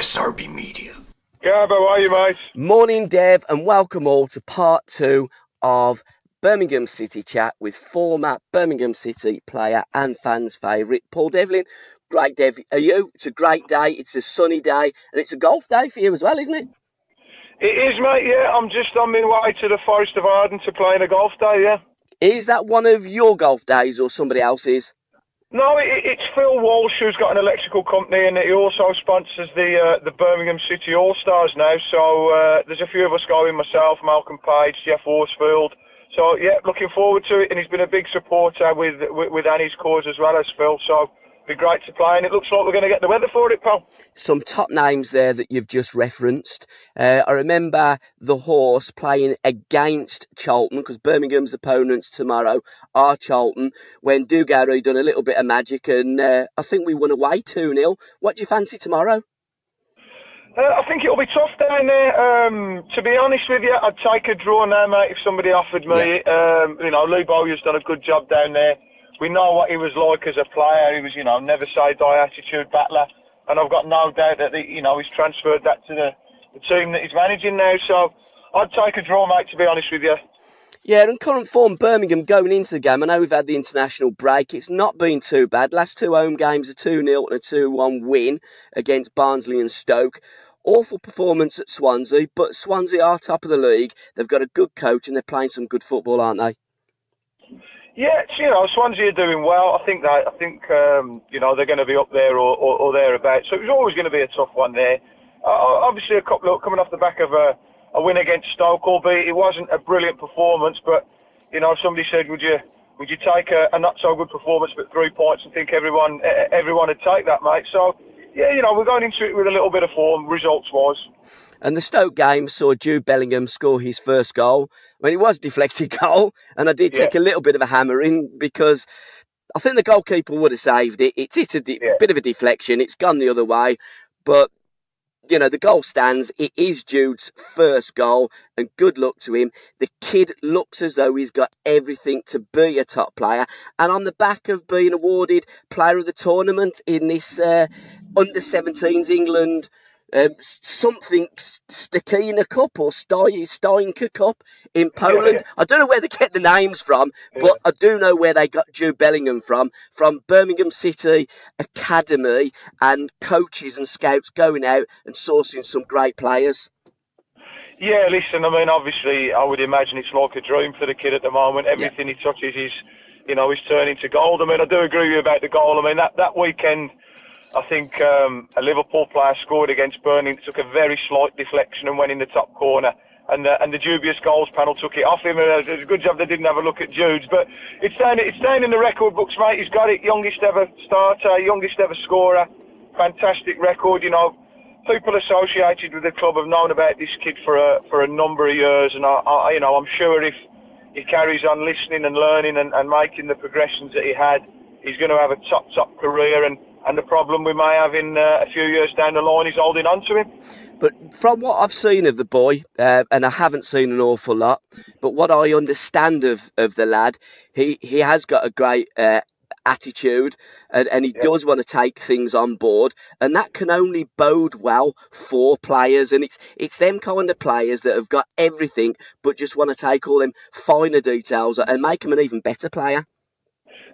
SRB Media. Yeah, how are you, mate? Morning, Dev, and welcome all to part 2 of Birmingham City chat with former Birmingham City player and fans' favourite, Paul Devlin. Great, Dev. Are you? It's a great day. It's a sunny day, and it's a golf day for you as well, isn't it? It is, mate, yeah. I'm just on my way to the Forest of Arden to play in a golf day, yeah. Is that one of your golf days or somebody else's? No, it's Phil Walsh who's got an electrical company, and he also sponsors the Birmingham City All-Stars now. So there's a few of us going, myself, Malcolm Page, Jeff Horsfield. So, yeah, looking forward to it, and he's been a big supporter with Annie's cause as well as Phil. So it'll be great to play, and it looks like we're going to get the weather for it, pal. Some top names there that you've just referenced. I remember the Horse playing against Charlton, because Birmingham's opponents tomorrow are Charlton, when Dugarry done a little bit of magic, and I think we won away 2-0. What do you fancy tomorrow? I think it'll be tough down there. To be honest with you, I'd take a draw now, mate, if somebody offered me. Yeah. Lee Bowyer's done a good job down there. We know what he was like as a player. He was, never say die attitude battler. And I've got no doubt that, he's transferred that to the team that he's managing now. So I'd take a draw, mate, to be honest with you. Yeah, and current form Birmingham going into the game. I know we've had the international break. It's not been too bad. Last two home games, a 2-0 and a 2-1 win against Barnsley and Stoke. Awful performance at Swansea, but Swansea are top of the league. They've got a good coach and they're playing some good football, aren't they? Yeah, Swansea are doing well. I think they're going to be up there or thereabouts. So it was always going to be a tough one there. Obviously, a couple coming off the back of a win against Stoke, albeit it wasn't a brilliant performance. But if somebody said, would you take a not so good performance but 3 points, and think everyone would take that, mate. So yeah, we're going into it with a little bit of form, results-wise. And the Stoke game saw Jude Bellingham score his first goal. I mean, it was a deflected goal, and I did take a little bit of a hammering because I think the goalkeeper would have saved it. It's a bit of a deflection. It's gone the other way. But, the goal stands. It is Jude's first goal, and good luck to him. The kid looks as though he's got everything to be a top player. And on the back of being awarded Player of the Tournament in this Under-17s England something Stakina Cup or Steinka Cup in Poland. I don't know where they get the names from, but I do know where they got Jude Bellingham from Birmingham City Academy, and coaches and scouts going out and sourcing some great players. Yeah, listen, I mean, obviously, I would imagine it's like a dream for the kid at the moment. Everything he touches is, he's turning to gold. I mean, I do agree with you about the goal. I mean, that weekend, I think a Liverpool player scored against Burnley, took a very slight deflection and went in the top corner. And the dubious goals panel took it off him. It's a good job they didn't have a look at Jude's. But it's down in the record books, mate. He's got it. Youngest ever starter, youngest ever scorer. Fantastic record. People associated with the club have known about this kid for a number of years. And I'm sure if he carries on listening and learning and making the progressions that he had, he's going to have a top career. And the problem we may have in a few years down the line is holding on to him. But from what I've seen of the boy, and I haven't seen an awful lot, but what I understand of the lad, he has got a great attitude, and he does want to take things on board, and that can only bode well for players. And it's them kind of players that have got everything but just want to take all them finer details and make them an even better player.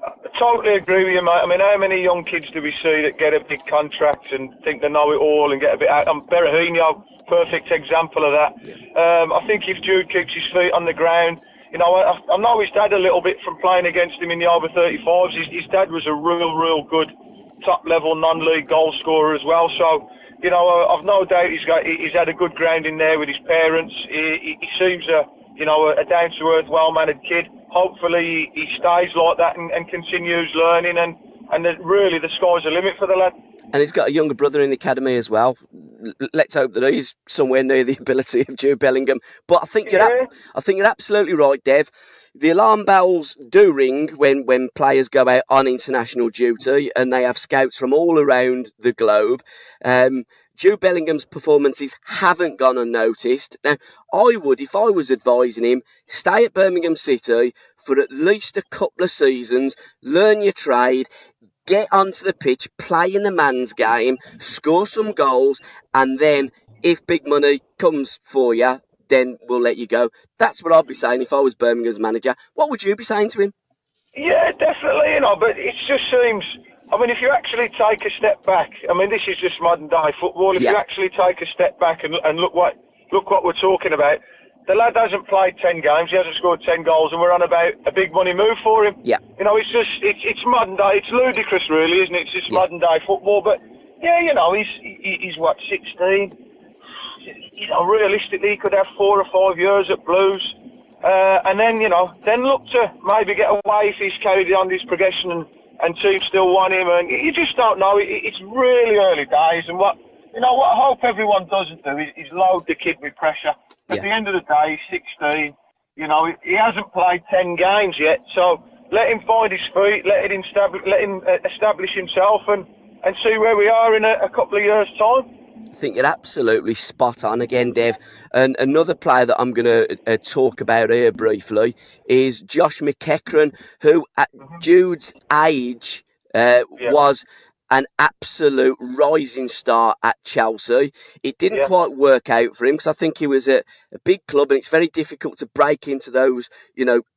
I totally agree with you, mate. I mean, how many young kids do we see that get a big contract and think they know it all and get a bit out? Berahino, perfect example of that. I think if Jude keeps his feet on the ground, I know his dad a little bit from playing against him in the over 35s. His dad was a real good top-level non-league goal scorer as well. So, I've no doubt he's had a good grounding there with his parents. He seems a down-to-earth, well-mannered kid. Hopefully he stays like that and continues learning, and really the sky's the limit for the lad. And he's got a younger brother in the academy as well. Let's hope that he's somewhere near the ability of Jude Bellingham. But I think you're absolutely right, Dev. The alarm bells do ring when players go out on international duty, and they have scouts from all around the globe. Jude Bellingham's performances haven't gone unnoticed. Now, I would, if I was advising him, stay at Birmingham City for at least a couple of seasons, learn your trade, get onto the pitch, play in the man's game, score some goals, and then if big money comes for you, then we'll let you go. That's what I'd be saying if I was Birmingham's manager. What would you be saying to him? Yeah, definitely, but it just seems, if you actually take a step back, this is just modern day football. If you actually take a step back and look what we're talking about, the lad hasn't played 10 games, he hasn't scored 10 goals, and we're on about a big money move for him. Yeah. It's modern day, it's ludicrous really, isn't it? It's just modern day football, but he's what, 16? Realistically, he could have 4 or 5 years at Blues. And then look to maybe get away if he's carried on his progression and teams still want him. And you just don't know. It's really early days. And what I hope everyone doesn't do is load the kid with pressure. At the end of the day, he's 16. He hasn't played 10 games yet. So let him find his feet. Let him establish himself and see where we are in a couple of years' time. I think you're absolutely spot on again, Dev. And another player that I'm going to talk about here briefly is Josh McEachran, who at Jude's age was an absolute rising star at Chelsea. It didn't quite work out for him because I think he was at a big club and it's very difficult to break into those,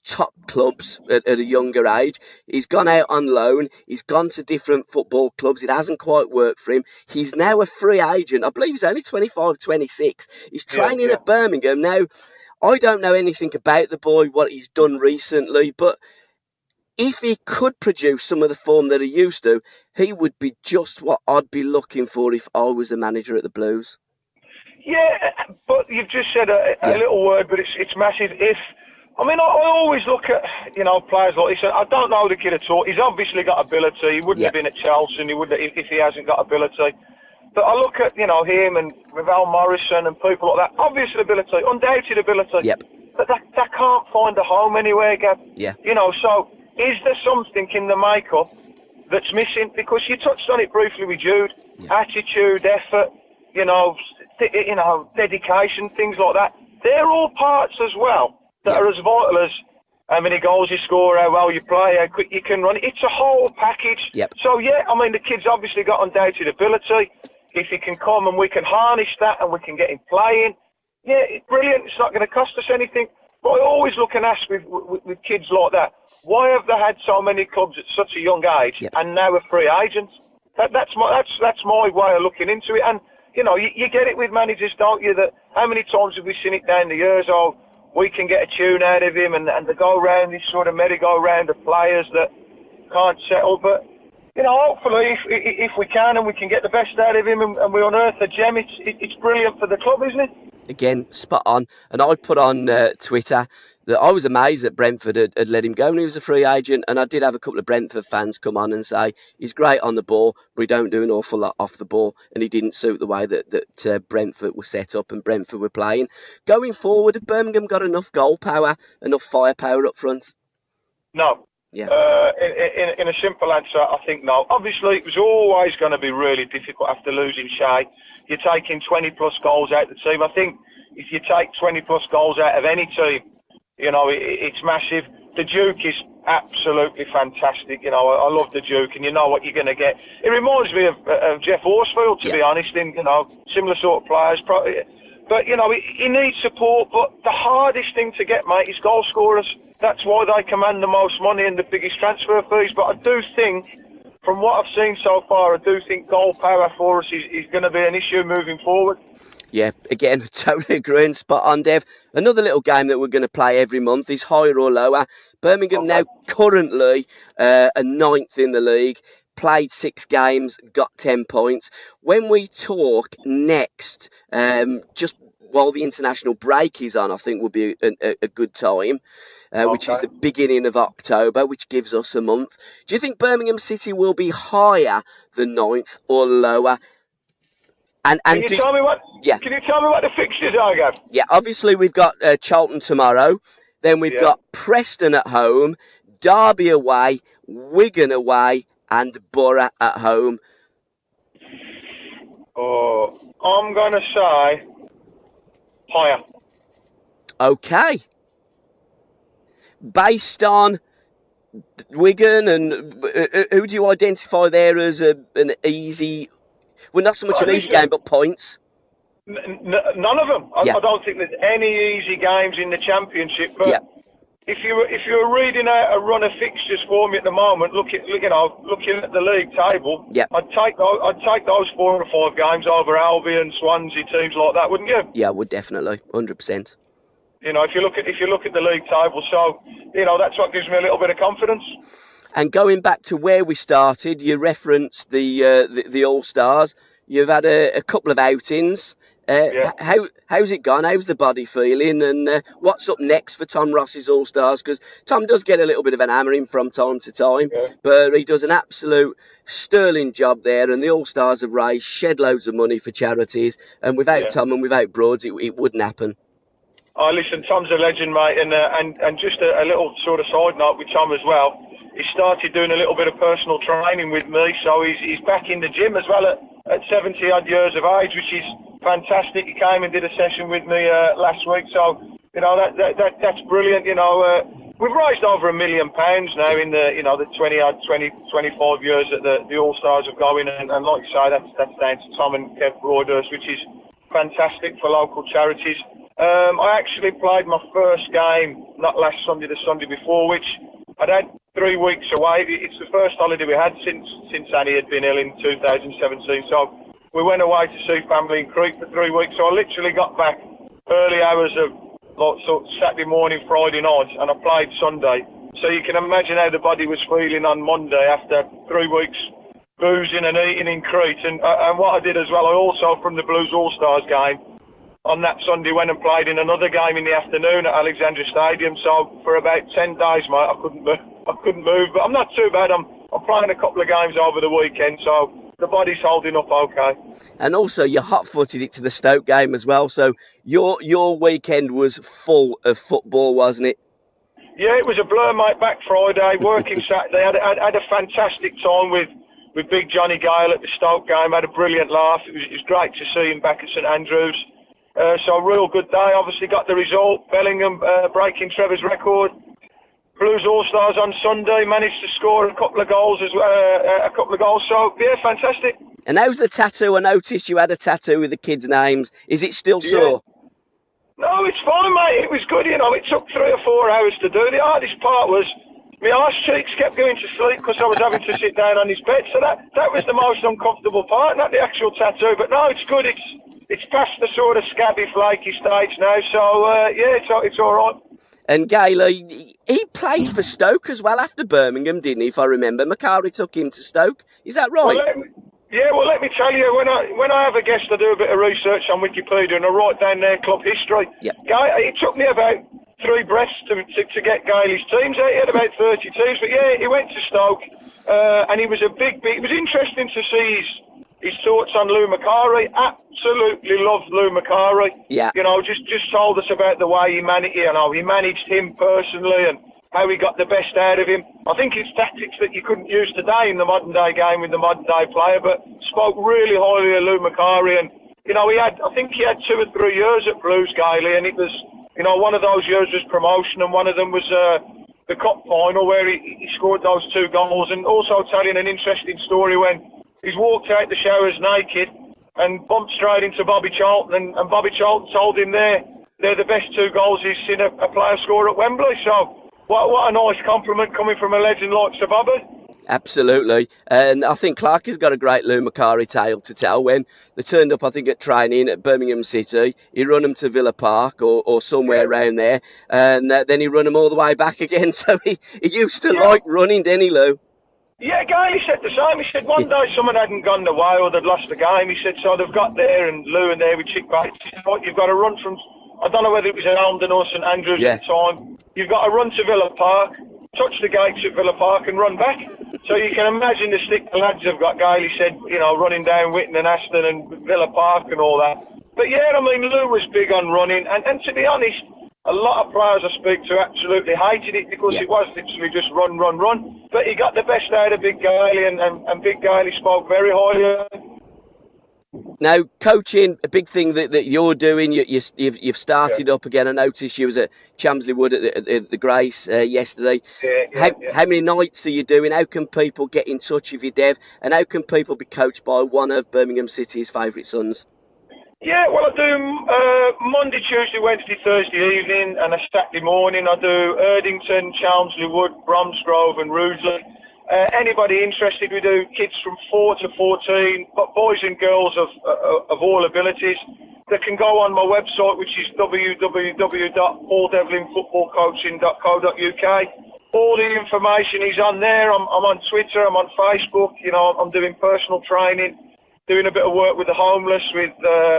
top clubs at a younger age. He's gone out on loan. He's gone to different football clubs. It hasn't quite worked for him. He's now a free agent. I believe he's only 25, 26. He's training at Birmingham. Now, I don't know anything about the boy, what he's done recently, but if he could produce some of the form that he used to, he would be just what I'd be looking for if I was a manager at the Blues. Yeah, but you've just said a little word, but it's massive. I always look at, players like this. I don't know the kid at all. He's obviously got ability. He wouldn't have been at Chelsea, and he wouldn't if he hasn't got ability. But I look at, him and Ravel Morrison and people like that. Obviously ability, undoubted ability. Yep. But that can't find a home anywhere, Gab. Yeah. So is there something in the makeup that's missing? Because you touched on it briefly with Jude. Attitude, effort, dedication, things like that. They're all parts as well that are as vital as how many goals you score, how well you play, how quick you can run. It's a whole package. Yep. So, the kid's obviously got undoubted ability. If he can come and we can harness that and we can get him playing, it's brilliant. It's not going to cost us anything. But I always look and ask with kids like that, why have they had so many clubs at such a young age and now are free agents? That's my way of looking into it. And, you get it with managers, don't you, that how many times have we seen it down the years? Oh, we can get a tune out of him and they go round this sort of merry-go-round of players that can't settle. But, hopefully if we can and we can get the best out of him and we unearth a gem, it's brilliant for the club, isn't it? Again, spot on. And I put on Twitter that I was amazed that Brentford had let him go when he was a free agent. And I did have a couple of Brentford fans come on and say, he's great on the ball, but he don't do an awful lot off the ball. And he didn't suit the way that Brentford were set up and Brentford were playing. Going forward, have Birmingham got enough goal power, enough firepower up front? No. Yeah. In a simple answer, I think no. Obviously, it was always going to be really difficult after losing Shay. You're taking 20-plus goals out of the team. I think if you take 20-plus goals out of any team, it's massive. The Duke is absolutely fantastic. I love the Duke, and you know what you're going to get. It reminds me of Jeff Horsfield, to be honest, in, similar sort of players. But, he needs support. But the hardest thing to get, mate, is goal scorers. That's why they command the most money and the biggest transfer fees. But I do think, from what I've seen so far, I do think goal power for us is going to be an issue moving forward. Yeah, again, totally agreeing, spot on, Dev. Another little game that we're going to play every month is higher or lower. Birmingham now currently a 9th in the league, played 6 games, got 10 points. When we talk next, just while the international break is on, I think will be a good time, which is the beginning of October, which gives us a month. Do you think Birmingham City will be higher than 9th or lower? Can you tell me what the fixtures are, Gav? Yeah, obviously we've got Charlton tomorrow. Then we've got Preston at home, Derby away, Wigan away, and Borough at home. Oh, I'm going to say higher. Okay. Based on Wigan, and who do you identify there as an easy? Well, not so much an easy game, but points. None of them. Yeah. I don't think there's any easy games in the Championship. But Yeah. if you were reading out a run of fixtures for me at the moment, looking at the league table, Yeah. I'd take those 4 or 5 games over Albion, Swansea, teams like that, wouldn't you? Yeah, I would definitely, 100%. You know, if you look at the league table, so that's what gives me a little bit of confidence. And going back to where we started, you referenced the All Stars. You've had a couple of outings. Yeah. How's it gone? How's the body feeling? And what's up next for Tom Ross's All Stars? Because Tom does get a little bit of an hammering from time to time, but he does an absolute sterling job there. And the All Stars have raised shed loads of money for charities. And without Tom and without Broads, it wouldn't happen. Oh, listen, Tom's a legend, mate, and just a little sort of side note with Tom as well. He started doing a little bit of personal training with me, so he's back in the gym as well at 70 odd years of age, which is fantastic. He came and did a session with me last week, so that's brilliant. We've raised over £1 million now in the 25 years that the All Stars have going, and like you say, that's down to Tom and Kev Broadhurst, which is fantastic for local charities. I actually played my first game, not last Sunday, the Sunday before, which I'd had 3 weeks away. It's the first holiday we had since Annie had been ill in 2017. So we went away to see family in Crete for 3 weeks. So I literally got back early hours of Saturday morning, Friday night, and I played Sunday. So you can imagine how the body was feeling on Monday after 3 weeks boozing and eating in Crete. And what I did as well, I also, from the Blues All-Stars game, on that Sunday went and played in another game in the afternoon at Alexandra Stadium. So for about 10 days, mate, I couldn't move. But I'm not too bad. I'm playing a couple of games over the weekend, so the body's holding up okay. And also, you hot-footed it to the Stoke game as well. So your weekend was full of football, wasn't it? Yeah, it was a blur, mate. Back Friday, working Saturday. I had a fantastic time with Big Johnny Gayle at the Stoke game. Had a brilliant laugh. It was great to see him back at St Andrews. So a real good day. Obviously got the result. Bellingham breaking Trevor's record. Blues All-Stars on Sunday. Managed to score a couple of goals as well. So yeah, fantastic. And how's the tattoo? I noticed you had a tattoo with the kids' names. Is it still sore? No, it's fine, mate. It was good. It took 3 or 4 hours to do. The hardest part was my arse cheeks kept going to sleep because I was having to sit down on his bed. So that was the most uncomfortable part, not the actual tattoo. But no, it's good. It's past the sort of scabby, flaky stage now, so it's all right. And Gayle, he played for Stoke as well after Birmingham, didn't he? If I remember, McCarry took him to Stoke. Is that right? Well, let me tell you, when I have a guest, I do a bit of research on Wikipedia and I write down their club history. Yep. It took me about 3 breaths to get Gailey's teams out. He had about 30 teams, but yeah, he went to Stoke, and he was a big. It was interesting to see his thoughts on Lou McCarry. Absolutely loved Lou McCarry. Yeah. Just told us about the way he managed him personally and how he got the best out of him. I think it's tactics that you couldn't use today in the modern day game with the modern day player, but spoke really highly of Lou McCarry. And I think he had 2 or 3 years at Blues, Gailey, and it was, one of those years was promotion, and one of them was the cup final where he scored those 2 goals. And also telling an interesting story when he's walked out the showers naked and bumped straight into Bobby Charlton, and Bobby Charlton told him they're the best 2 goals he's seen a player score at Wembley. So what a nice compliment coming from a legend like Sir Bobby. Absolutely. And I think Clark has got a great Lou McCarry tale to tell. When they turned up, I think, at training at Birmingham City, he run them to Villa Park or somewhere around there, and then he run them all the way back again. So he used to like running, didn't he, Lou? Yeah, Gailey said the same. He said one day someone hadn't gone the way or they'd lost the game. He said, so they've got there and Lou and there with Chick Bates. He said, you've got to run from, I don't know whether it was in Almden or St Andrews at the time. You've got to run to Villa Park, touch the gates at Villa Park and run back. So you can imagine the stick the lads have got, Gailey said, running down Whitton and Aston and Villa Park and all that. But yeah, Lou was big on running. And to be honest, a lot of players I speak to absolutely hated it because it was literally just run. But he got the best out of Big Gailey and Big Gailey spoke very highly of him. Now, coaching, a big thing that you're doing, you've started up again. I noticed you was at Chamsley Wood at the Grace yesterday. How many nights are you doing? How can people get in touch with you, Dev? And how can people be coached by one of Birmingham City's favourite sons? Yeah, well, I do Monday, Tuesday, Wednesday, Thursday evening, and a Saturday morning. I do Erdington, Chelmsley Wood, Bromsgrove and Rudesley. Anybody interested, we do kids from 4 to 14, but boys and girls of all abilities. They can go on my website, which is www.pauldevlinfootballcoaching.co.uk. All the information is on there. I'm on Twitter, I'm on Facebook. You know, I'm doing personal training, doing a bit of work with the homeless, with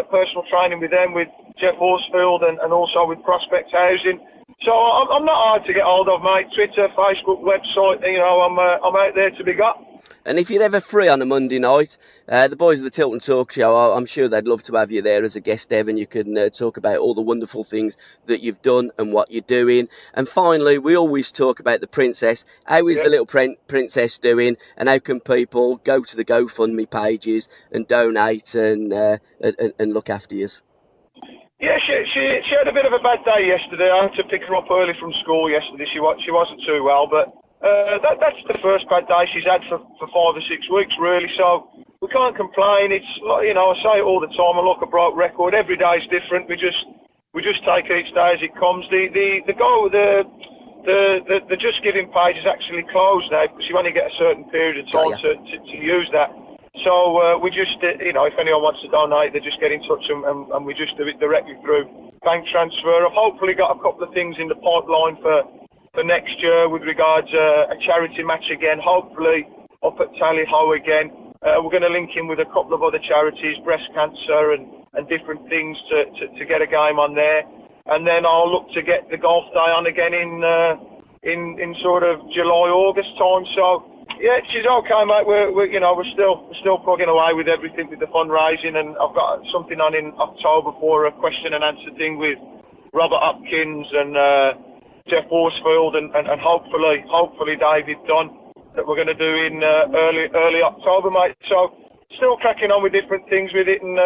personal training with them, with Jeff Horsfield, and also with Prospect Housing. So I'm not hard to get hold of, mate. Twitter, Facebook, website, you know, I'm out there to be got. And if you're ever free on a Monday night, the boys of the Tilton Talk Show, I'm sure they'd love to have you there as a guest, Dev, and you can talk about all the wonderful things that you've done and what you're doing. And finally, we always talk about the princess. How is the little princess doing, and how can people go to the GoFundMe pages and donate and look after you? Yeah, she had a bit of a bad day yesterday. I had to pick her up early from school yesterday. She wasn't too well, but that's the first bad day she's had for 5 or 6 weeks, really. So we can't complain. It's, you know, I say it all the time. I look a broke record. Every day is different. We just take each day as it comes. The Just Giving page is actually closed now because you only get a certain period of time to use that. So we just, you know, if anyone wants to donate, they just get in touch and we just do it directly through bank transfer. I've hopefully got a couple of things in the pipeline for next year with regards a charity match again, hopefully up at Tally Ho again. We're going to link in with a couple of other charities, breast cancer and different things to get a game on there. And then I'll look to get the golf day on again in sort of July, August time. So yeah, she's okay, mate. We're still plugging away with everything with the fundraising, and I've got something on in October for a question and answer thing with Robert Hopkins and Jeff Horsfield and hopefully David Dunn that we're going to do in early October, mate. So still cracking on with different things with it, and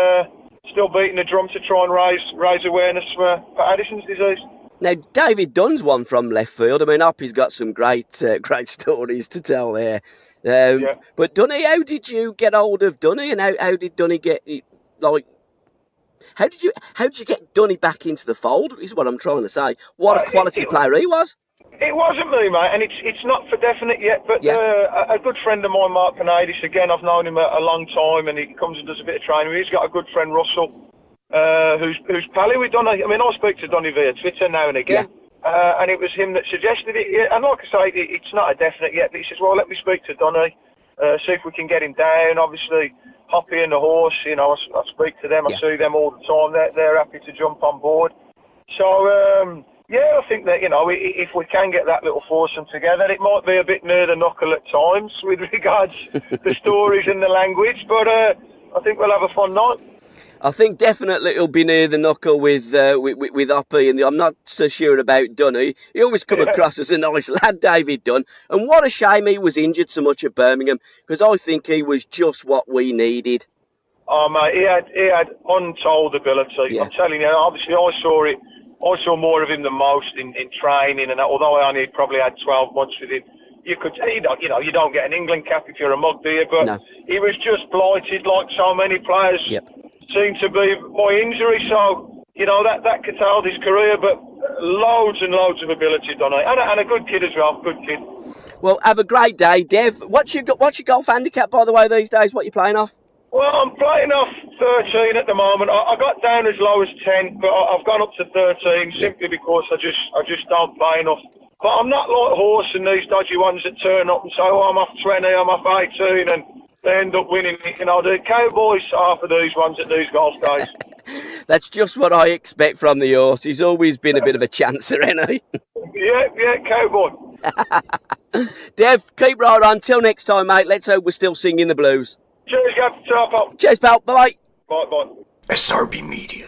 still beating the drum to try and raise awareness for Addison's disease. Now, David Dunn's one from left field. I mean, Hoppy's got some great stories to tell there. But Dunny, how did you get hold of Dunny, and how did Dunny get, like, how did you get Dunny back into the fold, is what I'm trying to say. What a quality player he was. It wasn't me, mate, and it's not for definite yet, but a good friend of mine, Mark Panadis, again, I've known him a long time, and he comes and does a bit of training. He's got a good friend, Russell, who's pally with Donny. I mean, I speak to Donny via Twitter now and again, and it was him that suggested it. Yeah, and like I say, it's not a definite yet, but he says, well, let me speak to Donny, see if we can get him down. Obviously, Hoppy and the horse, you know, I speak to them, I see them all the time. They're happy to jump on board. So, I think that, you know, if we can get that little foursome together, it might be a bit near the knuckle at times with regards to the stories and the language, but I think we'll have a fun night. I think definitely it'll be near the knuckle with Hoppy, and I'm not so sure about Dunny. He always come across as a nice lad, David Dunn. And what a shame he was injured so much at Birmingham, because I think he was just what we needed. Oh, mate, he had untold ability. Yeah. I'm telling you, obviously I saw more of him than most in training, and although I only probably had 12 months with him, you don't get an England cap if you're a mug, do you? But he was just blighted like so many players seem to be by injury. So, you know, that curtailed his career, but loads and loads of ability, Donny, and a good kid as well, good kid. Well, have a great day, Dev. What's your golf handicap, by the way, these days? What you playing off? Well, I'm playing off 13 at the moment. I got down as low as 10, but I've gone up to 13 simply because I just don't play enough. But I'm not like Horse and these dodgy ones that turn up and say, oh, I'm off 20, I'm off 18, and they end up winning. You know, the Cowboys are for these ones at these golf days. That's just what I expect from the horse. He's always been a bit of a chancer, hasn't he? Yeah, Cowboy. Dev, keep right on. Till next time, mate. Let's hope we're still singing the blues. Cheers, Gav. Ciao, pal. Cheers, pal. Bye. Bye. SRB Media.